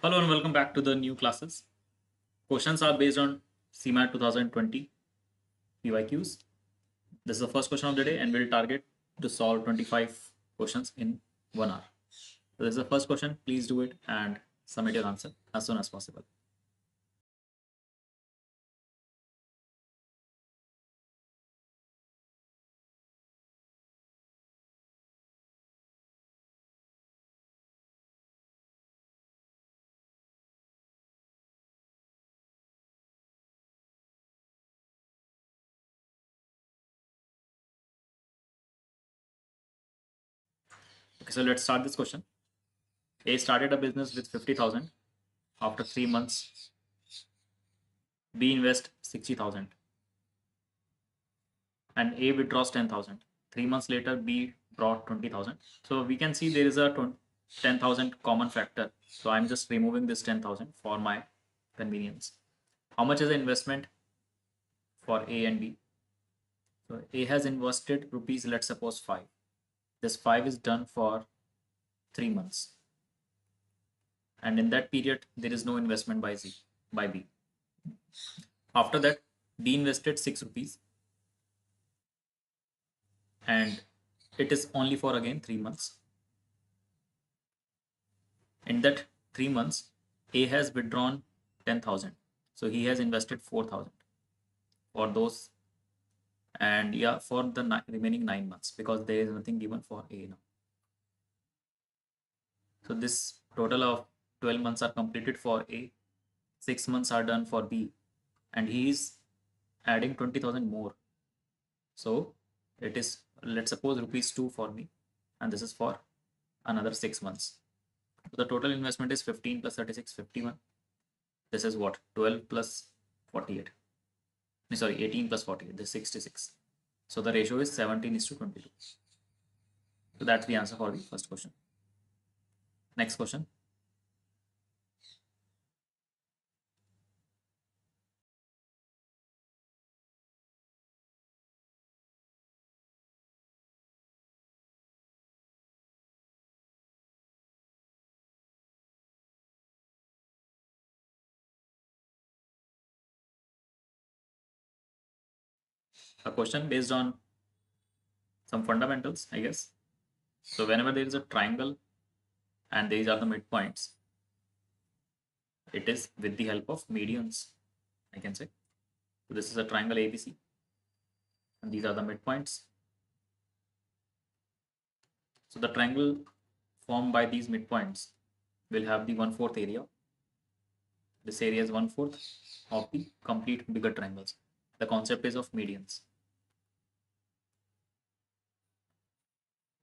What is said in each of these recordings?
Hello and welcome back to the new classes. Questions are based on CMAT 2020 PYQs. This is the first question of the day and we'll target to solve 25 questions in 1 hour. So this is the first question. Please do it and submit your answer as soon as possible. Okay, so let's start this question. A started a business with 50,000. After 3 months, B invest 60,000 and A withdraws 10,000. 3 months later, B brought 20,000. So we can see there is a 10,000 common factor. So I'm just removing this 10,000 for my convenience. How much is the investment for A and B? So A has invested rupees, let's suppose 5. This 5 is done for 3 months. And in that period, there is no investment by B. After that, B invested 6 rupees and it is only for again 3 months. In that 3 months, A has withdrawn 10,000. So he has invested 4,000 for those, and yeah, for the remaining 9 months because there is nothing given for A now. So this total of 12 months are completed for A, 6 months are done for B, and he is adding 20,000 more. So it is, let's suppose, rupees 2 for me, and this is for another 6 months. So the total investment is 15 plus 36, 51. This is what? 12 plus 48. Sorry, 18 plus 48. This is 66. So the ratio is 17:22. So that's the answer for the first question. Next question. A question based on some fundamentals, I guess. So whenever there is a triangle and these are the midpoints, it is with the help of medians, I can say. So this is a triangle ABC and these are the midpoints. So the triangle formed by these midpoints will have the 1/4 area. This area is 1/4 of the complete bigger triangles. The concept is of medians.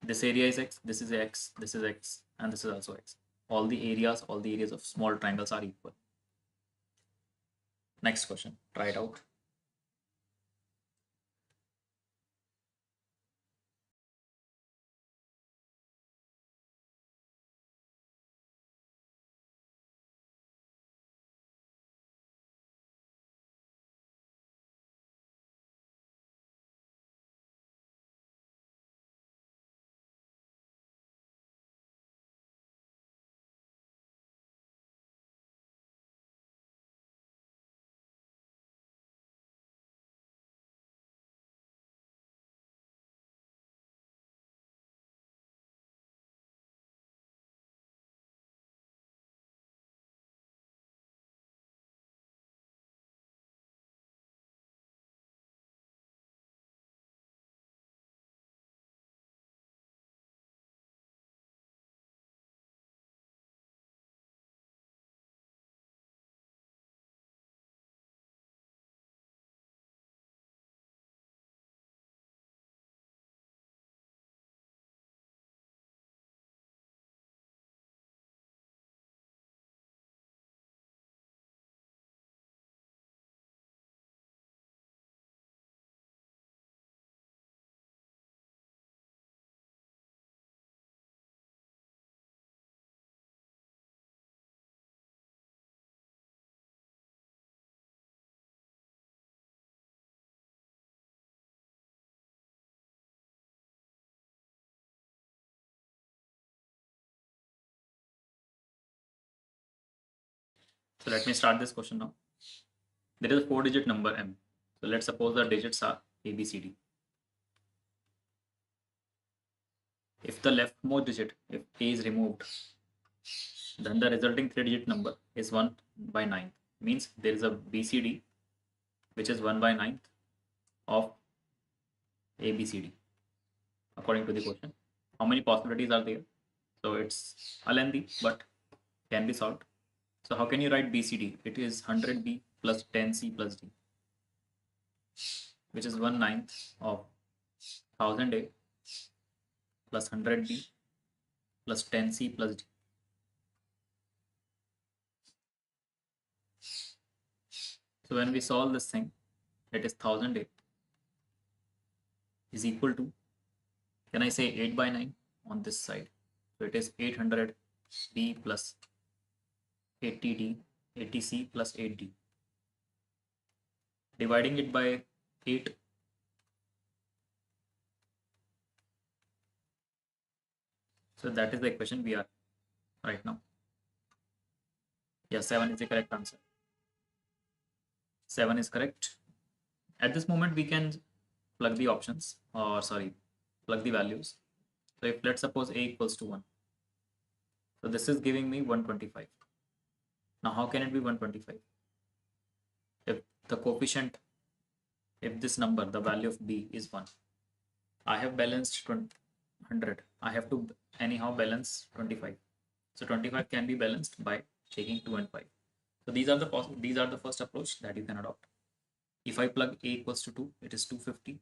This area is X, this is X, this is X, and this is also X. All the areas of small triangles are equal. Next question, try it out. So let me start this question now. There is a 4-digit number m. So let's suppose the digits are a, b, c, d. If the leftmost digit, if a is removed, then the resulting 3-digit number is 1 by 9th. Means there is a BCD which is 1 by 9th of ABCD according to the question. How many possibilities are there? So it's a lengthy but can be solved. So how can you write BCD? It is 100B plus 10C plus D, which is 1/9 of 1000A plus 100B plus 10C plus D. So when we solve this thing, it is 1000A is equal to, can I say 8 by 9 on this side? So it is 800B plus 80D, 80C plus 8D. Dividing it by 8, so that is the equation we are right now. Yes, 7 is the correct answer. 7 is correct. At this moment, we can plug the options, or sorry, plug the values. So if let's suppose a equals to 1. So this is giving me 125. Now how can it be 125? If the coefficient, if this number, the value of b is 1, I have balanced 100. I have to anyhow balance 25. So 25 can be balanced by taking 2 and 5. So these are the first approach that you can adopt. If I plug a equals to 2, it is 250.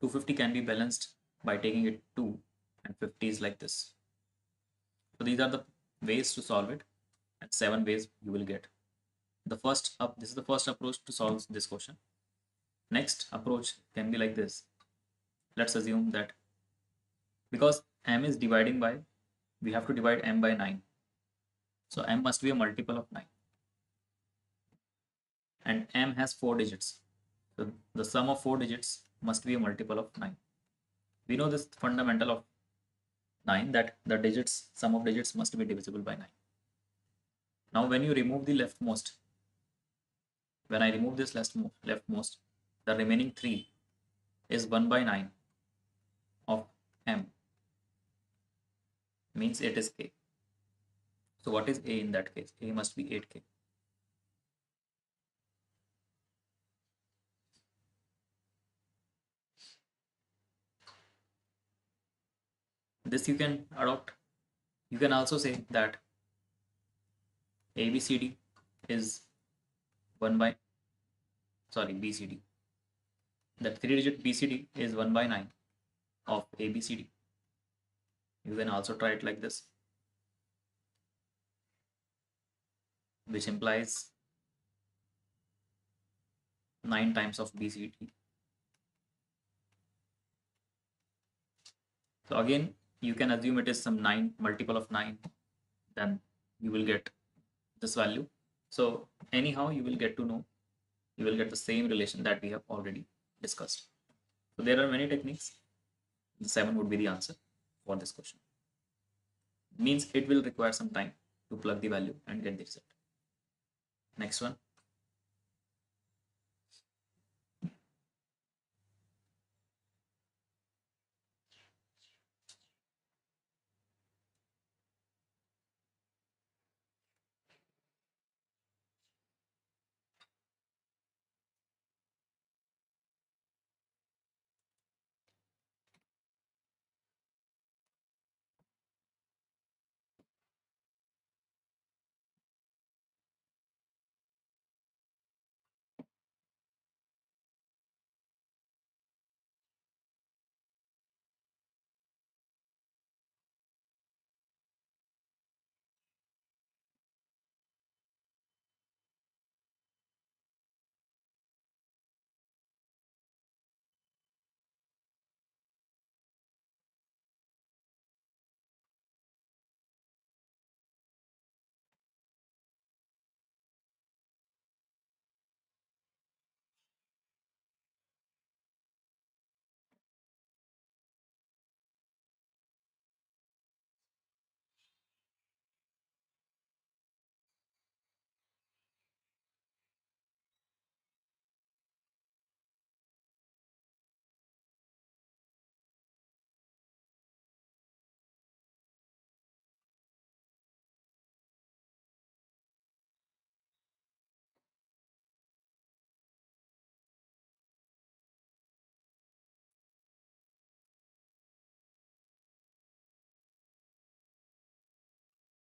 250 can be balanced by taking it 2 and 50 is like this. So these are the ways to solve it, and 7 ways you will get. This is the first approach to solve this question. Next approach can be like this. Let's assume that because m is dividing by, we have to divide m by 9. So m must be a multiple of 9. And m has 4 digits. So the sum of 4 digits must be a multiple of 9. We know this fundamental of 9, that the digits, sum of digits must be divisible by 9. Now when you remove the leftmost, when I remove this leftmost, the remaining 3 is 1 by 9 of m, means it is k. So what is a in that case? A must be 8k. This you can adopt. You can also say that ABCD is 1 by, sorry, BCD. That 3-digit BCD is 1 by 9 of ABCD. You can also try it like this, which implies 9 times of BCD. So again, you can assume it is some 9 multiple of 9, then you will get this value. So anyhow, you will get to know, you will get the same relation that we have already discussed. So there are many techniques. The 7 would be the answer for this question. Means it will require some time to plug the value and get the result. Next one.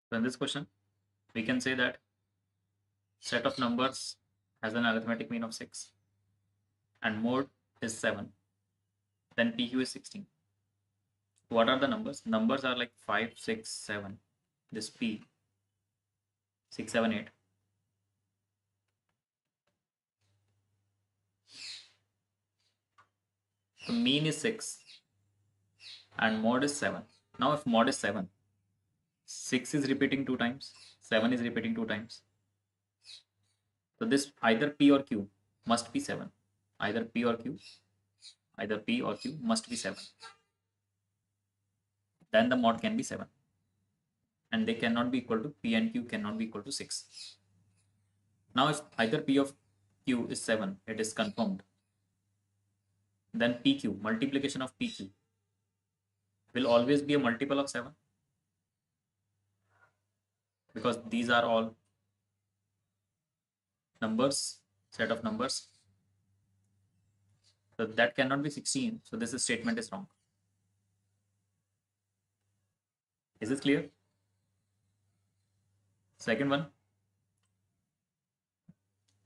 So in this question, we can say that set of numbers has an arithmetic mean of 6 and mode is 7. Then PQ is 16. What are the numbers? Numbers are like 5, 6, 7. This P, 6, 7, 8. The mean is 6 and mod is 7. Now if mod is 7, 6 is repeating 2 times, 7 is repeating 2 times. So this either P or Q must be 7. Either P or Q must be 7. Then the mod can be 7. And they cannot be equal to P and Q cannot be equal to 6. Now if either P of Q is 7, it is confirmed. Then PQ, multiplication of PQ, will always be a multiple of 7 because these are all numbers, set of numbers. So that cannot be 16. So this statement is wrong. Is this clear? Second one,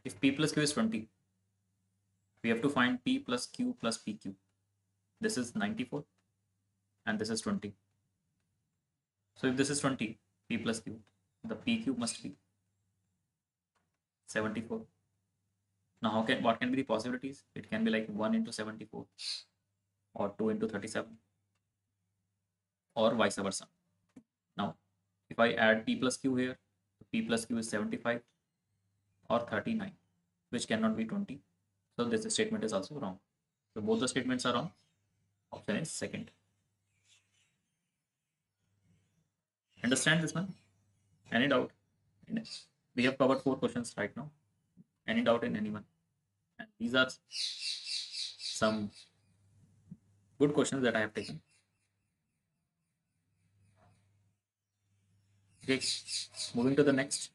if P plus Q is 20, we have to find P plus Q plus PQ. This is 94 and this is 20. So if this is 20, P plus Q, the PQ must be 74. Now what can be the possibilities? It can be like 1 into 74 or 2 into 37 or vice versa. Now if I add P plus Q here, P plus Q is 75 or 39, which cannot be 20. So this statement is also wrong. So both the statements are wrong. Option is second. Understand this one? Any doubt? We have covered 4 questions right now. Any doubt in anyone? And these are some good questions that I have taken. Okay, moving to the next.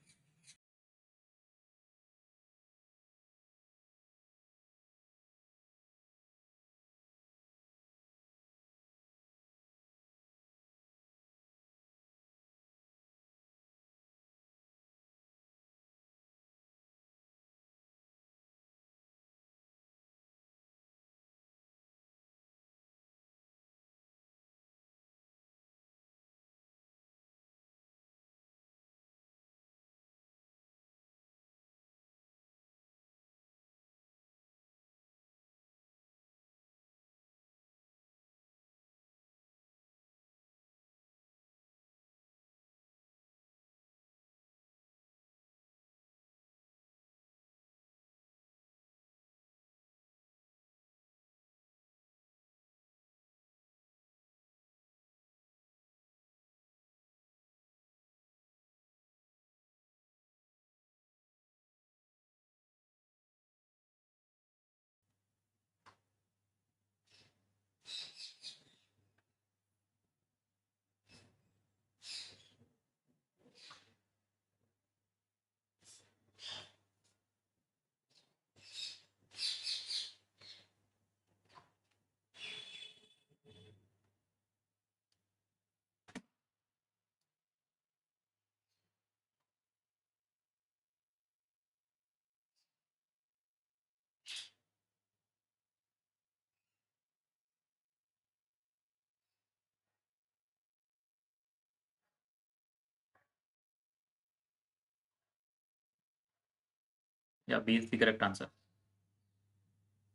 Yeah, B is the correct answer.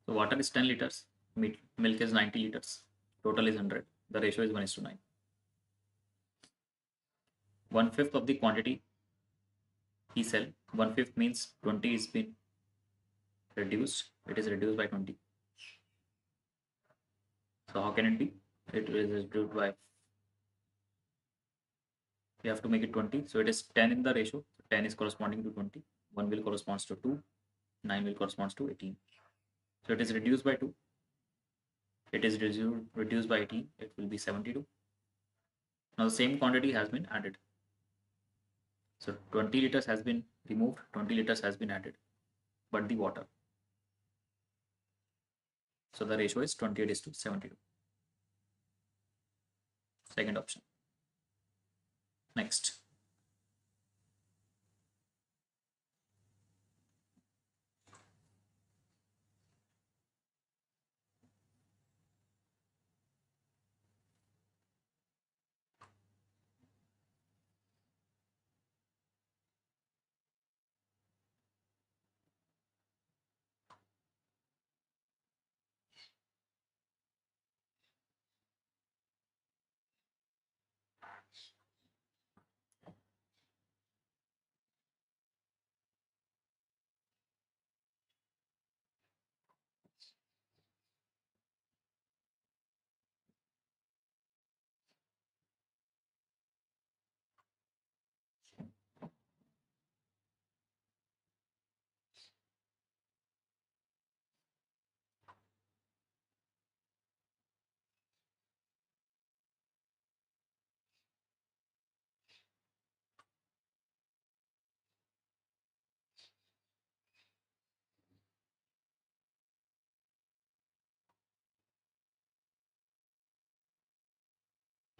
So water is 10 liters, milk is 90 liters, total is 100. The ratio is 1:9. 1/5 of the quantity he sell. 1/5 means 20 is been reduced. It is reduced by 20. So how can it be? It is reduced by, we have to make it 20. So it is 10 in the ratio. 10 is corresponding to 20. 1 will corresponds to 2. 9 will corresponds to 18. So it is reduced by 2. It is reduced by 18. It will be 72. Now the same quantity has been added. So 20 liters has been removed. 20 liters has been added. But the water. So the ratio is 28:72. Second option. Next.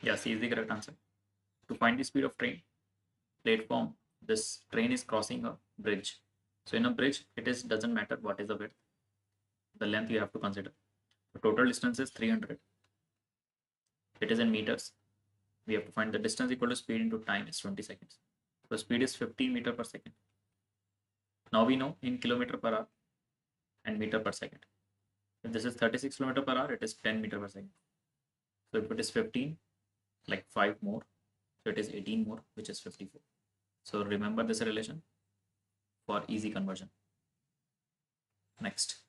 Yeah, C is the correct answer. To find the speed of train platform, this train is crossing a bridge. So in a bridge, doesn't matter what is the width, the length you have to consider. The total distance is 300. It is in meters. We have to find the distance equal to speed into time is 20 seconds. So speed is 15 meter per second. Now we know in kilometer per hour and meter per second. If this is 36 kilometer per hour, it is 10 meter per second. So if it is 15, like 5 more, so it is 18 more, which is 54. So remember this relation for easy conversion. Next.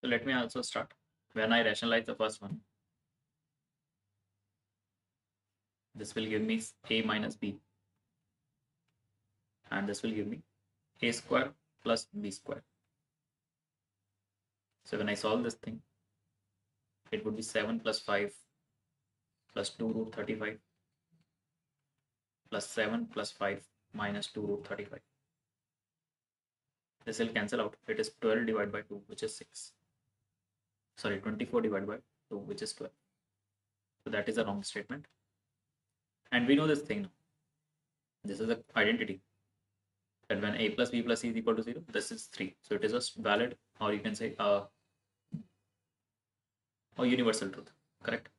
So let me also start. When I rationalize the first one, this will give me a minus b, and this will give me a square plus b square. So when I solve this thing, it would be 7 plus 5 plus 2 root 35 plus 7 plus 5 minus 2 root 35. This will cancel out. It is 12 divided by 2, which is 6. Sorry, 24 divided by 2, which is 12. So that is a wrong statement. And we know this thing now. This is an identity that when a plus b plus c is equal to 0, this is 3. So it is a valid, or you can say a universal truth. Correct?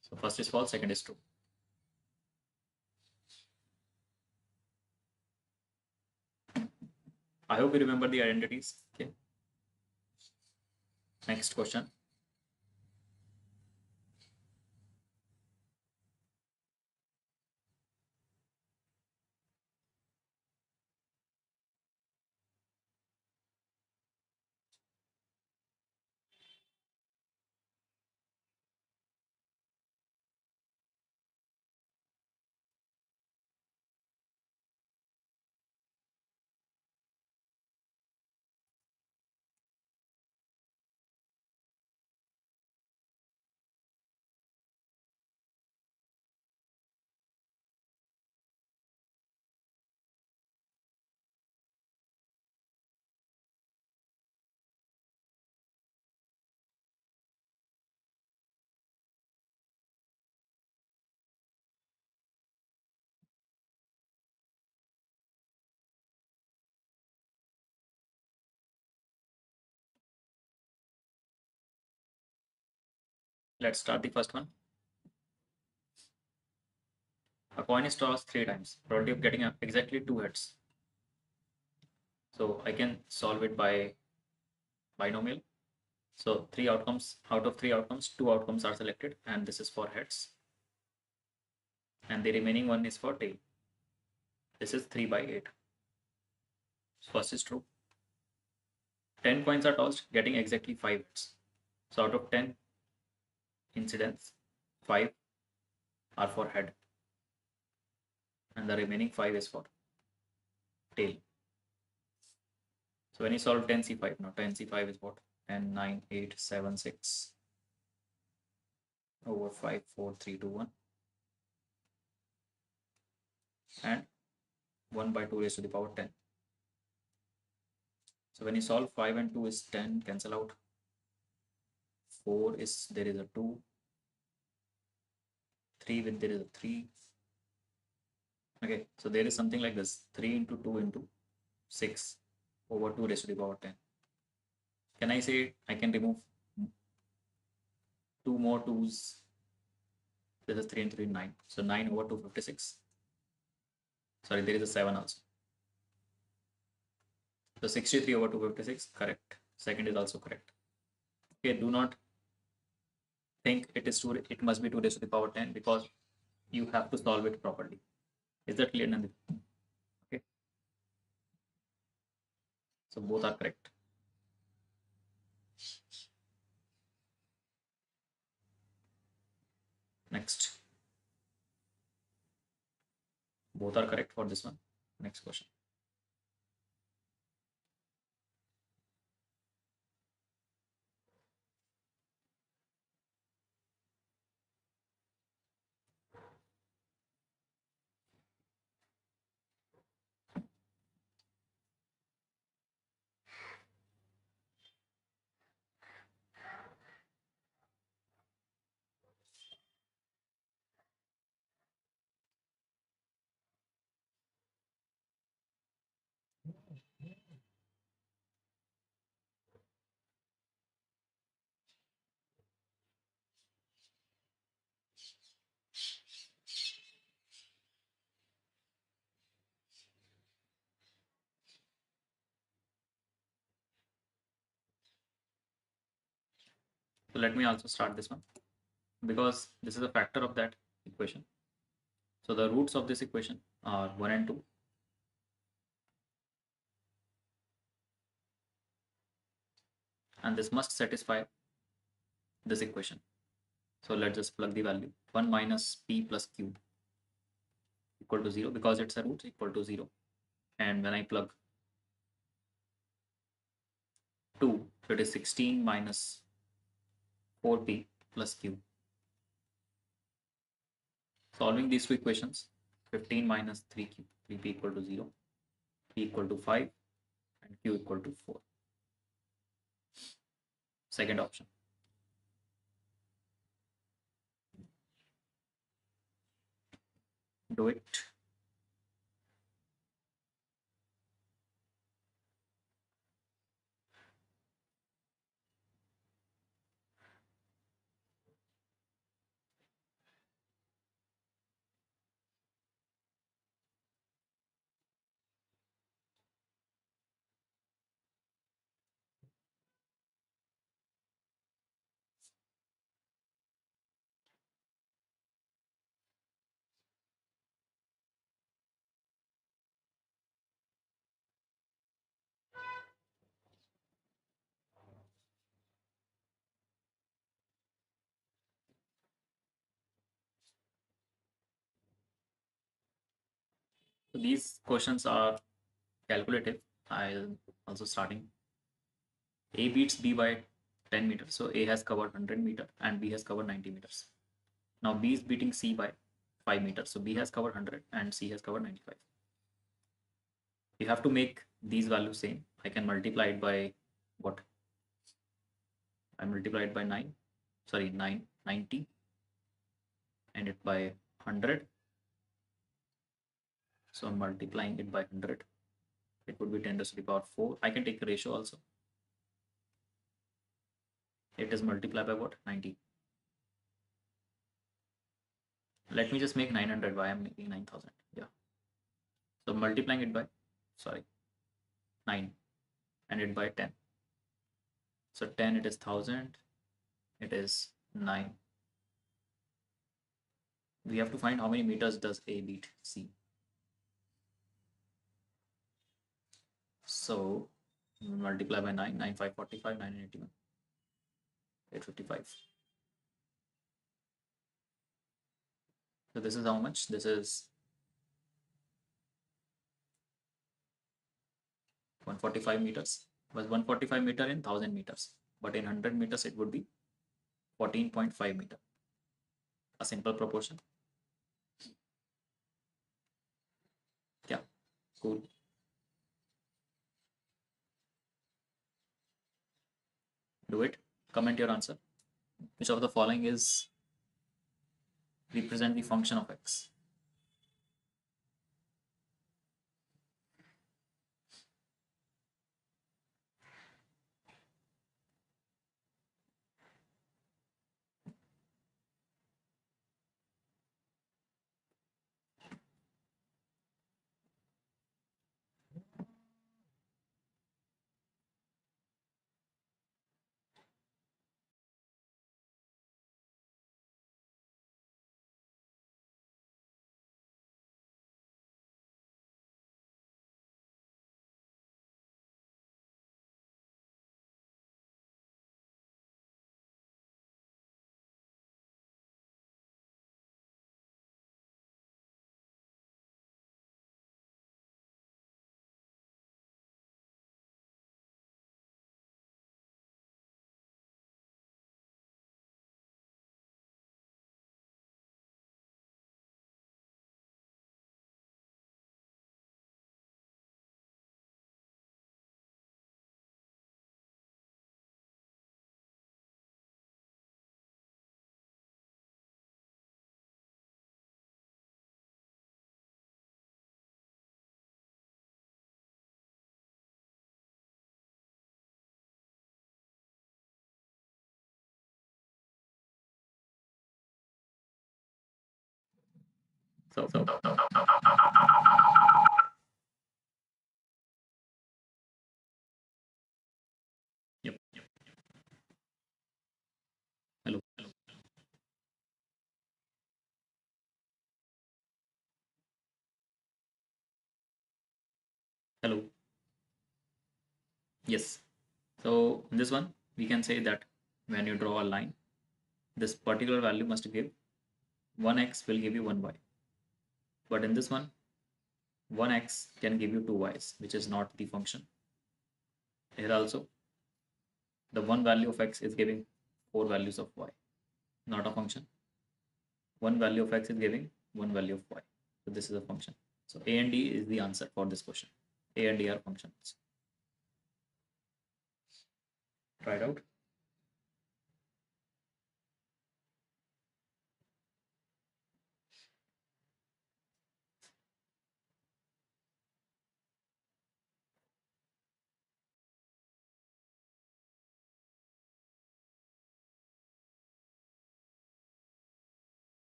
So first is false, second is true. I hope you remember the identities. Okay. Next question. Let's start the first one. A coin is tossed 3 times. Probability of getting exactly 2 heads. So I can solve it by binomial. So 3 outcomes, out of 3 outcomes, 2 outcomes are selected, and this is for heads. And the remaining one is for tail. This is 3 by 8. First is true. 10 coins are tossed, getting exactly 5 heads. So out of 10 incidents, 5 are for head, and the remaining 5 is for tail. So when you solve 10c5, now 10c5 is what? 10, 9, 8, 7, 6 over 5, 4, 3, 2, 1. And 1 by 2 raised to the power 10. So when you solve 5 and 2 is 10, cancel out. 4 is, there is a 2. 3 with, there is a 3. Okay, so there is something like this, 3 into 2 into 6 over 2 raised to the power 10. Can I say I can remove 2 more 2's? This is 3 and 3, 9. So 9 over 256. Sorry, there is a 7 also. So 63 over 256, correct. Second is also correct. Okay, do not think it must be 2 raised to the power 10 because you have to solve it properly. Is that clear, Nandit? Okay. So both are correct. Next. Both are correct for this one. Next question. So let me also start this one because this is a factor of that equation. So the roots of this equation are 1 and 2. And this must satisfy this equation. So let's just plug the value. 1 minus p plus q equal to 0 because it's a root equal to 0. And when I plug 2, so it is 16 minus 4p plus q. Solving these two equations, 15 minus 3q, 3p equal to 0, p equal to 5, and q equal to 4. Second option. Do it. So these questions are calculative. I'll also starting. A beats B by 10 meters. So A has covered 100 meters and B has covered 90 meters. Now B is beating C by 5 meters. So B has covered 100 and C has covered 95. You have to make these values same. I can multiply it by what? I multiply it by 9. Sorry, 90 and it by 100. So I'm multiplying it by 100. It would be 10 to the power 4. I can take the ratio also. It is multiplied by what? 90. Let me just make 900. Why I'm making 9000? Yeah. So multiplying it by, sorry, 9 and it by 10. So 10 it is 1000. It is 9. We have to find how many meters does A beat C. So multiply by 9, 9 5 45, 9 81, 855. So this is how much? This is 145 meters. Was 145 meter in 1000 meters, but in 100 meters it would be 14.5 meter. A simple proportion. Yeah, cool. Do it. Comment your answer. Which of the following is represent the function of x? So yep. Hello. Hello. Yes. So in this one, we can say that when you draw a line, this particular value must give 1x will give you 1y. But in this one, 1x can give you 2y's, which is not the function. Here also, the one value of x is giving 4 values of y, not a function. One value of x is giving one value of y. So this is a function. So A and D is the answer for this question. A and D are functions. Try it out.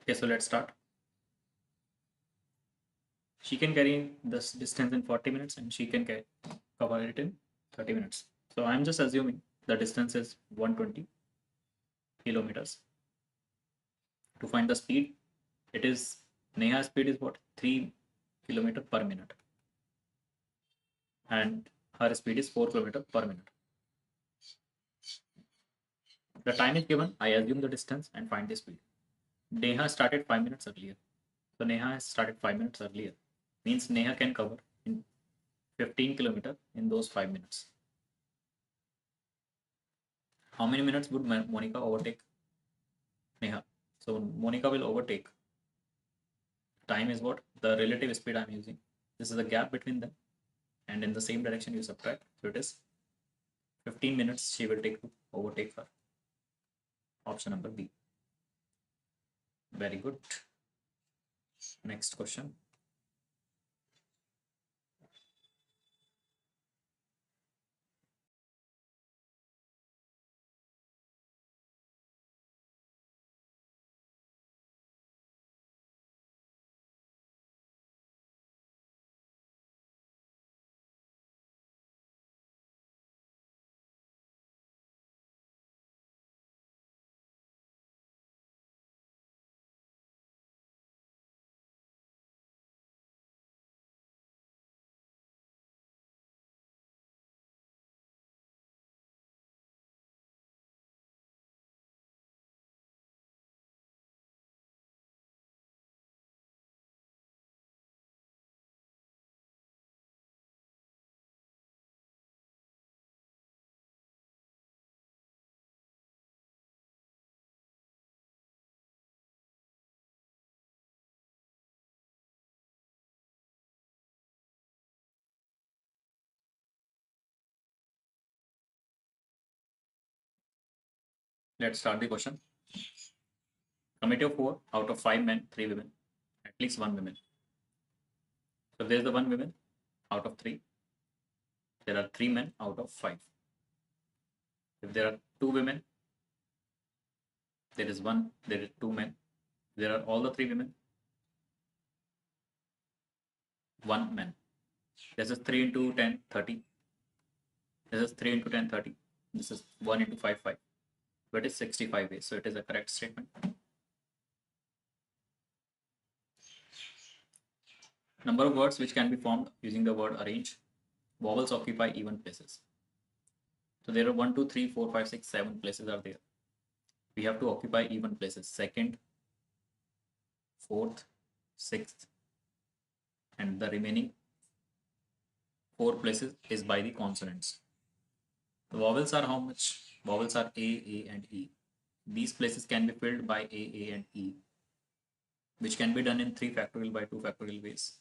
Okay, so let's start. She can carry this distance in 40 minutes and she can cover it in 30 minutes. So I'm just assuming the distance is 120 kilometers. To find the speed, it is Neha's speed is what? 3 kilometer per minute. And her speed is 4 kilometer per minute. The time is given. I assume the distance and find the speed. Neha started 5 minutes earlier. So Neha has started 5 minutes earlier. Means Neha can cover in 15 kilometer in those 5 minutes. How many minutes would Monica overtake Neha? So Monica will overtake. Time is what? The relative speed I'm using. This is the gap between them. And in the same direction you subtract. So it is 15 minutes she will take to overtake her. Option number B. Very good. Next question. Let's start the question. Committee of 4, out of 5 men, 3 women, at least 1 woman. So there's the 1 woman out of 3. There are 3 men out of 5. If there are 2 women, there is 2 men. There are all the 3 women, 1 man. This is 3 into 10, 30. This is 3 into 10, 30. This is 1 into 5, 5. So it is 65 ways. So it is a correct statement. Number of words which can be formed using the word arrange. vowels occupy even places. So there are 1, 2, 3, 4, 5, 6, 7 places are there. We have to occupy even places. Second, fourth, sixth, and the remaining 4 places is by the consonants. The vowels are how much? Vowels are A, and E. These places can be filled by A, and E, which can be done in 3 factorial by 2 factorial ways.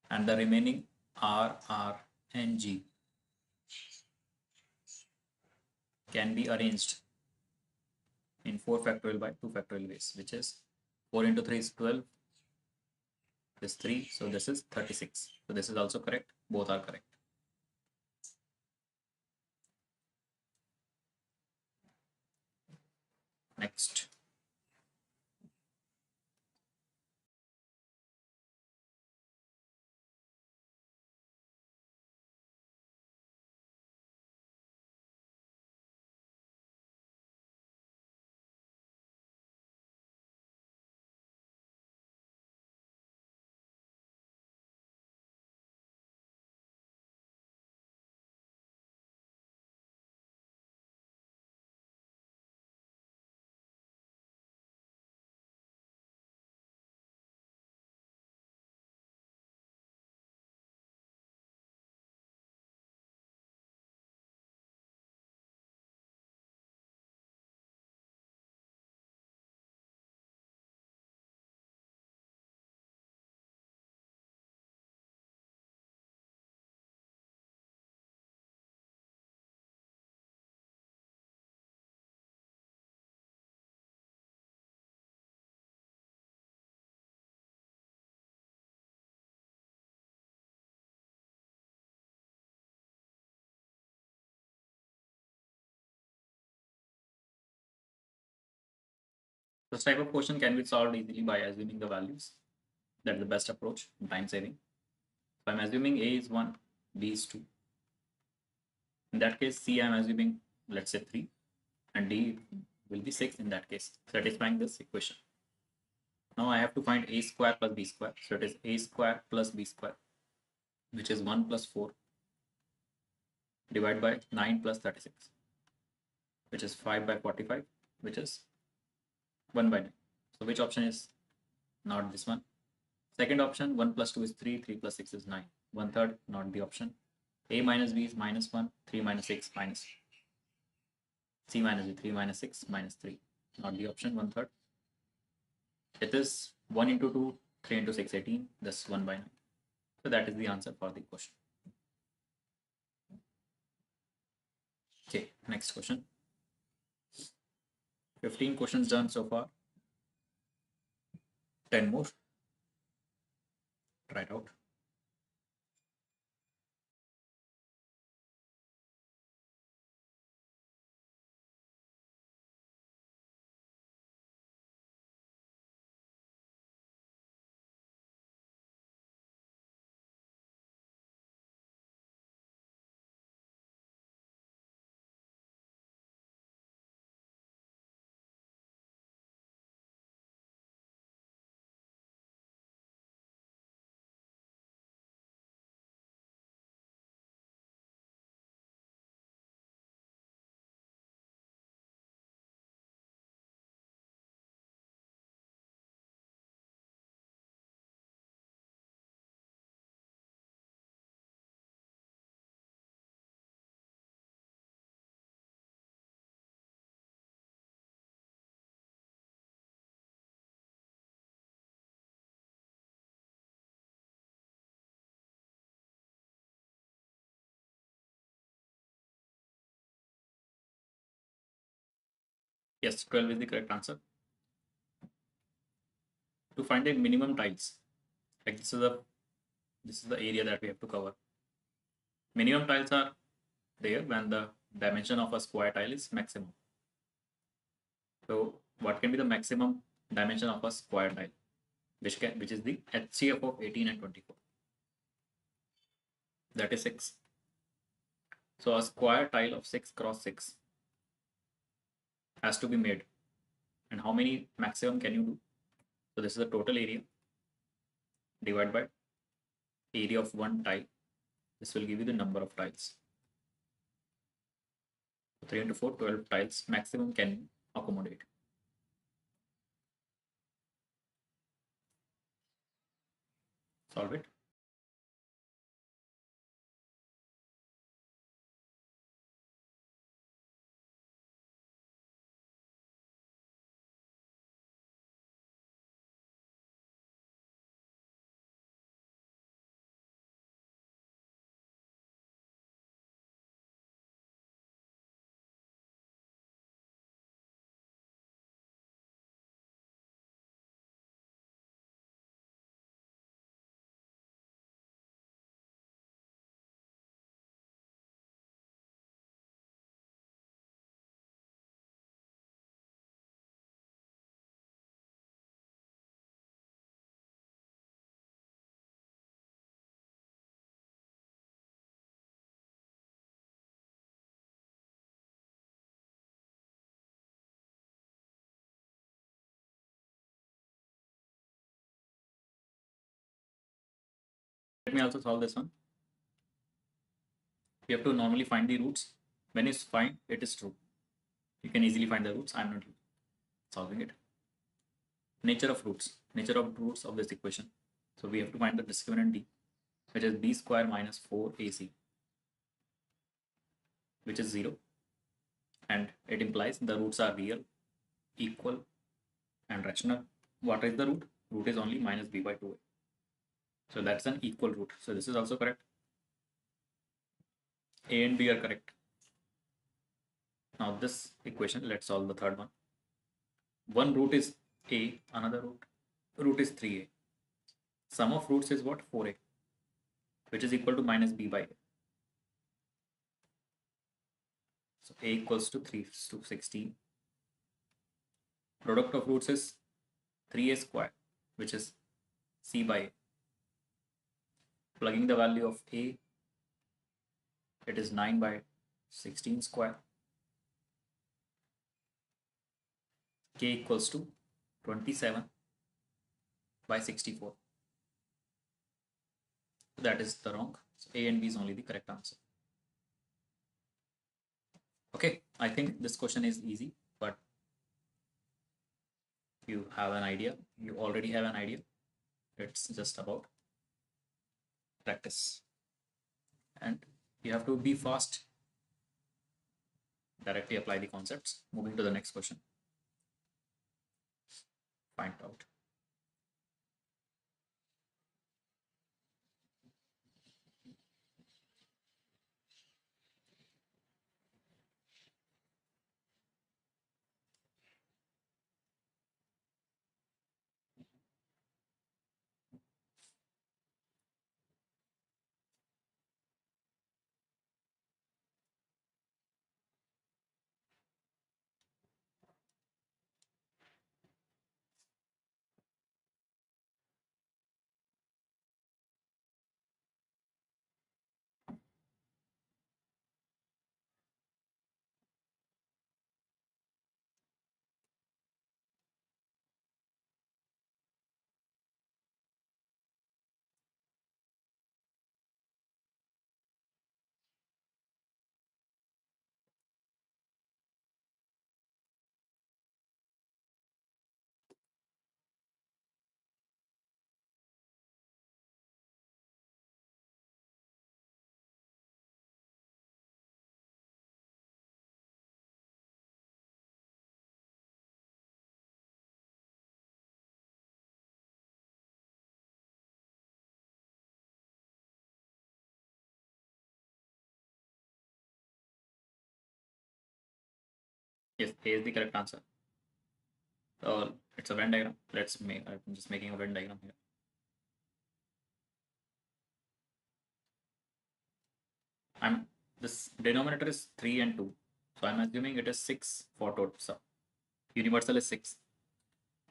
And the remaining R, and G can be arranged in 4 factorial by 2 factorial ways, which is 4 into 3 is 12, this 3, so this is 36. So this is also correct, both are correct. Next. This type of question can be solved easily by assuming the values. That's the best approach in time saving. So I'm assuming A is 1, B is 2. In that case, C I'm assuming, let's say 3, and D will be 6 in that case, satisfying this equation. Now I have to find A square plus B square. So it is A square plus B square, which is 1 plus 4 divided by 9 plus 36, which is 5 by 45, which is 1 by 9. So which option is not this one? Second option, 1 plus 2 is 3, 3 plus 6 is 9. 1/3, not the option. A minus B is -1, 3 minus 6 minus C minus B, 3 minus 6 minus 3. Not the option, 1/3. It is 1 into 2, 3 into 6, 18. That's 1 by 9. So that is the answer for the question. Okay, next question. 15 questions done so far. 10 more. Try it out. Yes, 12 is the correct answer. To find the minimum tiles, like this is the area that we have to cover. Minimum tiles are there when the dimension of a square tile is maximum. So what can be the maximum dimension of a square tile, which is the HCF of 18 and 24? That is 6. So a square tile of 6 cross 6 has to be made. And how many maximum can you do? So this is the total area divided by area of one tile. This will give you the number of tiles. 3 into 4, 12 tiles maximum can accommodate. Solve it. Let me also solve this one. You have to normally find the roots. When you find, it is true. You can easily find the roots. I'm not solving it. Nature of roots. Nature of roots of this equation. So we have to find the discriminant d, which is b square minus 4ac, which is 0. And it implies the roots are real, equal, and rational. What is the root? Root is only minus b by 2a. So that's an equal root. So this is also correct. A and B are correct. Now this equation, let's solve the third one. One root is a, another root is 3a. Sum of roots is what? 4a, which is equal to minus b by a. So a equals to 3 to 16. Product of roots is 3a square, which is c by a. Plugging the value of a, it is 9 by 16 square. K equals to 27 by 64. That is the wrong. So A and B is only the correct answer. Okay, I think this question is easy, but you have an idea. You already have an idea. It's just about practice. And you have to be fast. Directly apply the concepts. Moving to the next question. Find out. Yes, A is the correct answer. It's a Venn diagram. I'm just making a Venn diagram here. This denominator is 3 and 2. So I'm assuming it is 6 for total. So universal is 6.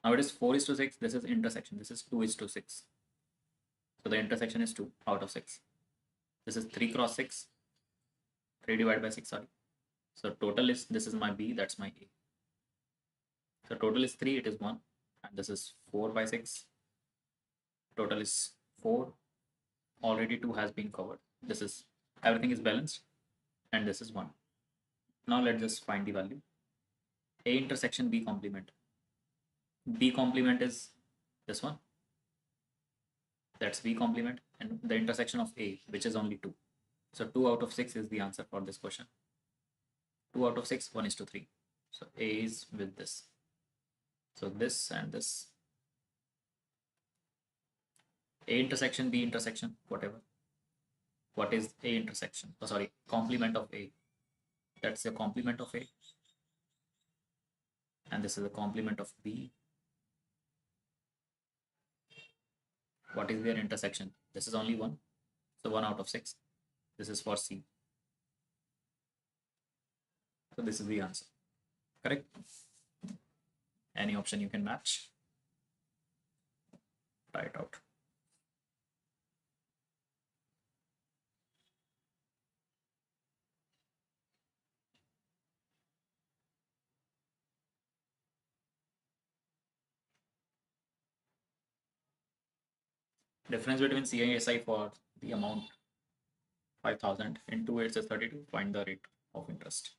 Now it is 4 is to 6. This is intersection. This is 2 is to 6. So the intersection is 2 out of 6. This is 3 cross 6. 3 divided by 6, sorry. So total is, this is my B, that's my A. So total is 3, it is 1. And this is 4 by 6. Total is 4. already 2 has been covered. This is, everything is balanced, and this is 1. Now let's just find the value. A intersection B complement. B complement is this one. That's B complement, and the intersection of A, which is only 2. So 2 out of 6 is the answer for this question. 2 out of 6, 1:3. So A is with this. So this and this. A intersection, B intersection, whatever. What is A intersection? Oh, sorry, complement of A. That's the complement of A. And this is the complement of B. What is their intersection? This is only 1. So 1 out of 6. This is for C. So this is the answer. Correct? Any option you can match. Try it out. Difference between CI and SI for the amount 5,000 into 8 is 32. Find the rate of interest.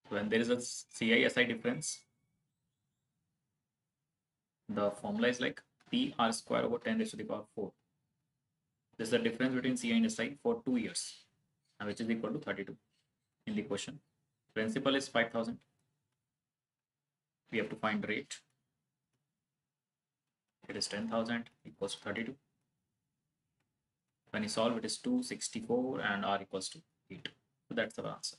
When there is a CI-SI difference, the formula is like PR square over 10 raised to the power 4. This is the difference between CI and SI for 2 years, which is equal to 32 in the question. Principal is 5,000. We have to find rate. It is 10,000 equals to 32. When you solve, it is 264 and R equals to 8. So that's the answer.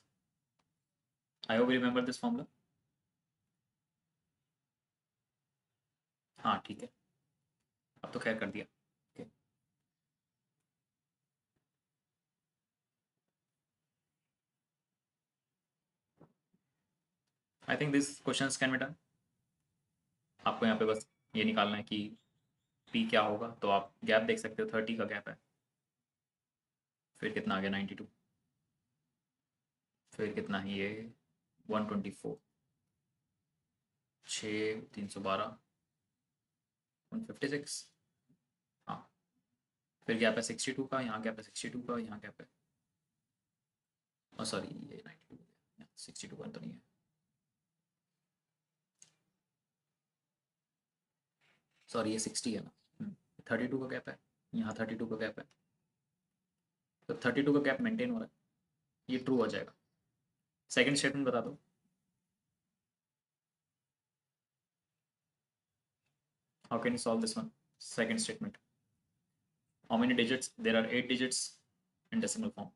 I hope you remember this formula. हाँ ठीक है, अब तो खैर कर दिया. Okay. I think these questions can be done. आपको यहाँ पे बस ये निकालना है कि P क्या होगा. तो आप गैप देख सकते हो, 30 का गैप है. फिर कितना आ गया, 92. फिर कितना है ये, 124. 6, 312, 156. हाँ, फिर गैप है 62 का, यहाँ गैप है 62 का, यहाँ गैप है, oh सॉरी ये 92, 62 का तो नहीं है. सॉरी ये 60 है ना. 32 का गैप है, यहाँ 32 का गैप है. तो 32 का गैप मेंटेन हो रहा है, ये ट्रू हो जाएगा. सेकंड स्टेटमेंट बता दो. How can you solve this one? Second statement. How many digits? There are 8 digits in decimal form.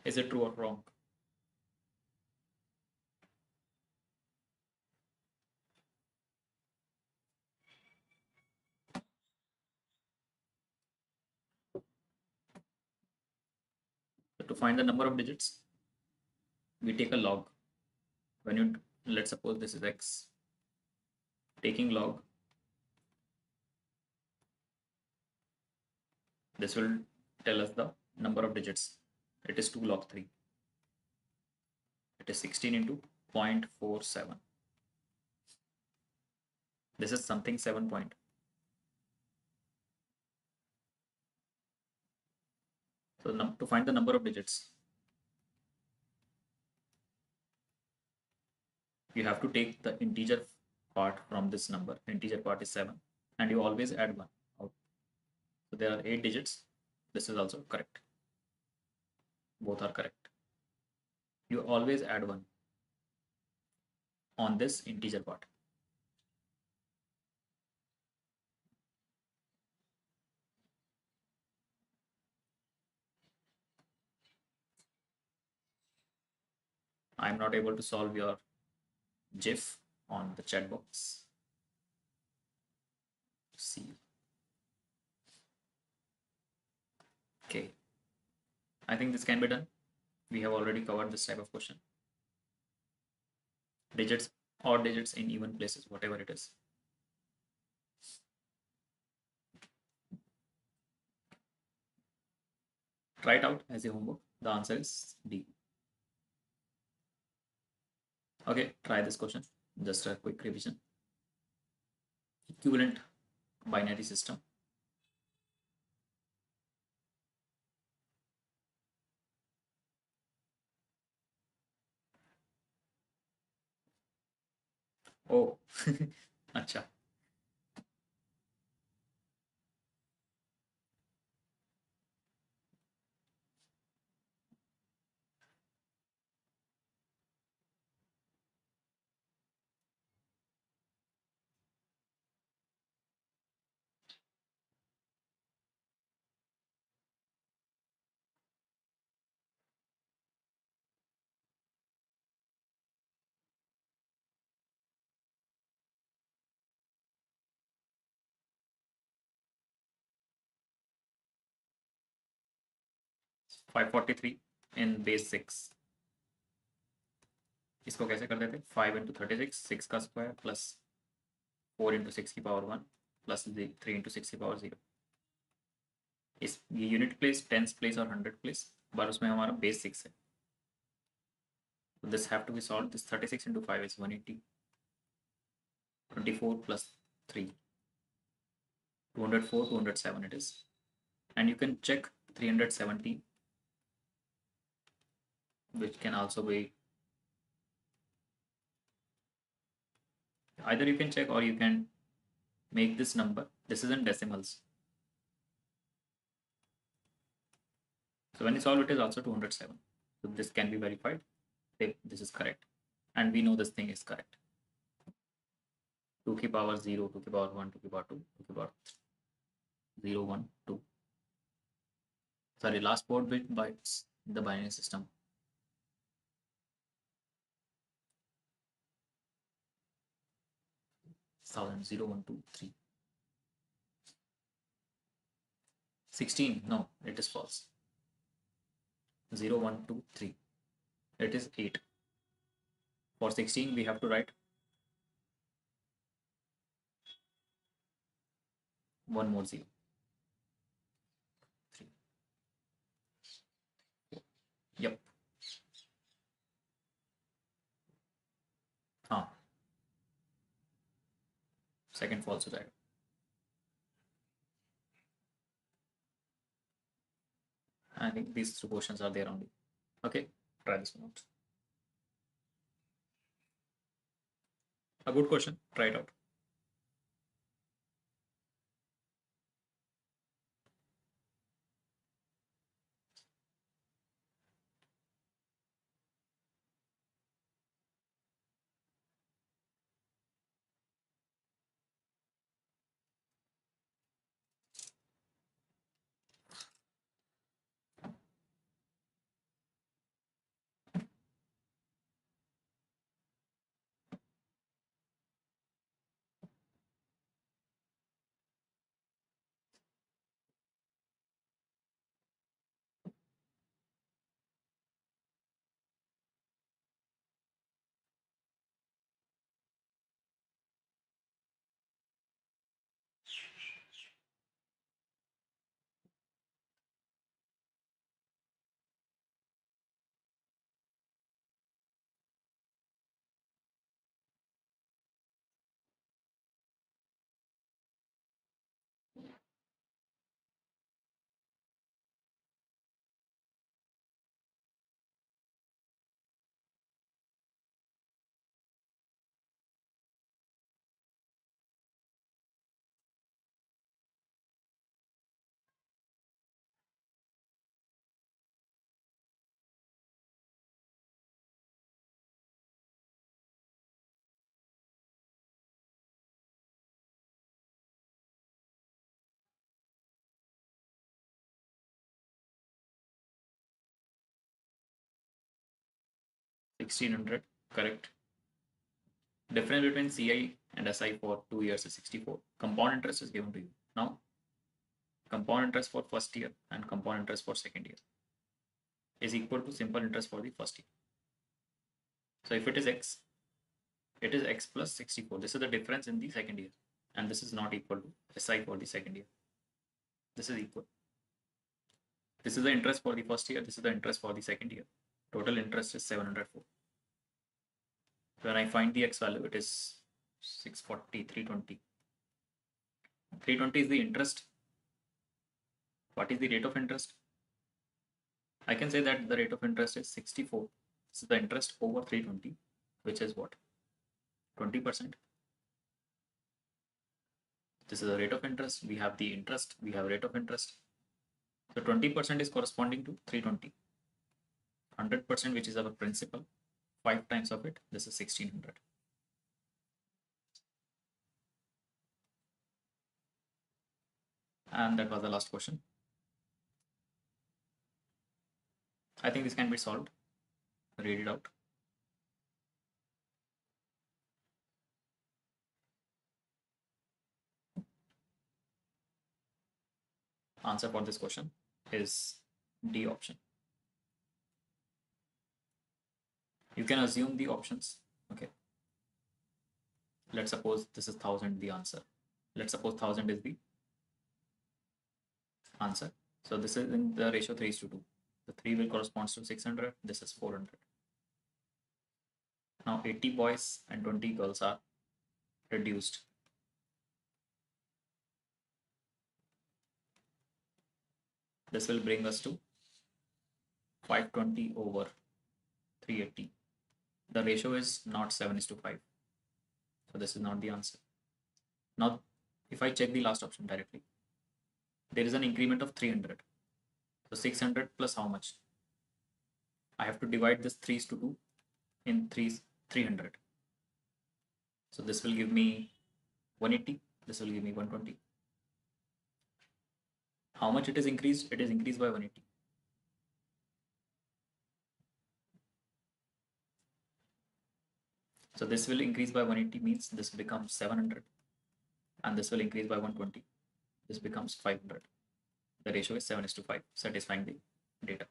Is it true or wrong? So to find the number of digits, we take a log. When you, let's suppose this is x, taking log, this will tell us the number of digits. It is 2 log 3. It is 16 into 0.47. This is something 7 point. So to find the number of digits, you have to take the integer part from this number. The integer part is 7, and you always add 1 out. So there are 8 digits. This is also correct. Both are correct. You always add 1 on this integer part. I am not able to solve your GIF on the chat box. See. I think this can be done. We have already covered this type of question. Digits, odd digits in even places, whatever it is. Try it out as a homework. The answer is D. Okay, try this question. Just a quick revision. Equivalent binary system. Oh, अच्छा. $543 in base 6. इसको कैसे कर देते? 5 into 36, 6 का square plus 4 into 6 की power 1 plus 3 into 6 की power 0. इस ये यूनिट प्लेस, टेंस प्लेस और 100 प्लेस, पर उसमें हमारा बेस 6 है. So this have to be solved. This 36 into 5 is 180. 24 plus 3. 204, 207 it is. And you can check 370, which can also be, either you can check or you can make this number. This is in decimals. So when you solve it is also 207. So this can be verified. This is correct. And we know this thing is correct. 2 की power 0, 2 की power 1, 2 की power 2, 2 की power 0, 1, 2. Sorry, last 4 bit bytes in the binary system. 1000, 0, 1, 2, 3. 16, no, it is false. 0, 1, 2, 3. It is 8. For 16, we have to write 1 more 0. 3. Yep. हाँ. Second false हो जाएगा. I think these two questions are there only. Okay, try this one out. A good question. Try it out. $1,600, correct. Difference between CI and SI for 2 years is 64. Compound interest is given to you. Now, compound interest for first year and compound interest for second year. is equal to simple interest for the first year. So if it is x, it is x plus 64. This is the difference in the second year. And this is not equal to SI for the second year. This is equal. This is the interest for the first year. This is the interest for the second year. Total interest is 704. When I find the x value, it is 640, 320. 320 is the interest. What is the rate of interest? I can say that the rate of interest is 64. This is the interest over 320, which is what? 20%. This is the rate of interest. We have the interest. We have rate of interest. So 20% is corresponding to 320. 100%, which is our principal. 5 times of it. This is 1600. And that was the last question. I think this can be solved. Read it out. Answer for this question is D option. You can assume the options. Okay. Let's suppose this is 1000 the answer. Let's suppose 1000 is the answer. So this is in the ratio 3:2. The 3 will correspond to 600. This is 400. Now 80 boys and 20 girls are reduced. This will bring us to 520 over 380. The ratio is not 7:5. So this is not the answer. Now, if I check the last option directly, there is an increment of 300. So 600 plus how much? I have to divide this 3:2 in 300. So this will give me 180. This will give me 120. How much it is increased? It is increased by 180. So this will increase by 180 means this becomes 700. And this will increase by 120. This becomes 500. The ratio is 7:5, satisfying the data.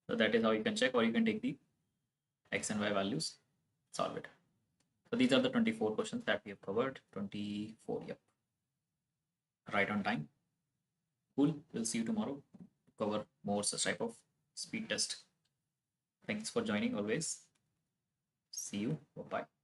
So that is how you can check, or you can take the x and y values, solve it. So these are the 24 questions that we have covered. 24, yep. Right on time. Cool. We'll see you tomorrow to cover more such type of speed test. Thanks for joining always. See you. Bye-bye.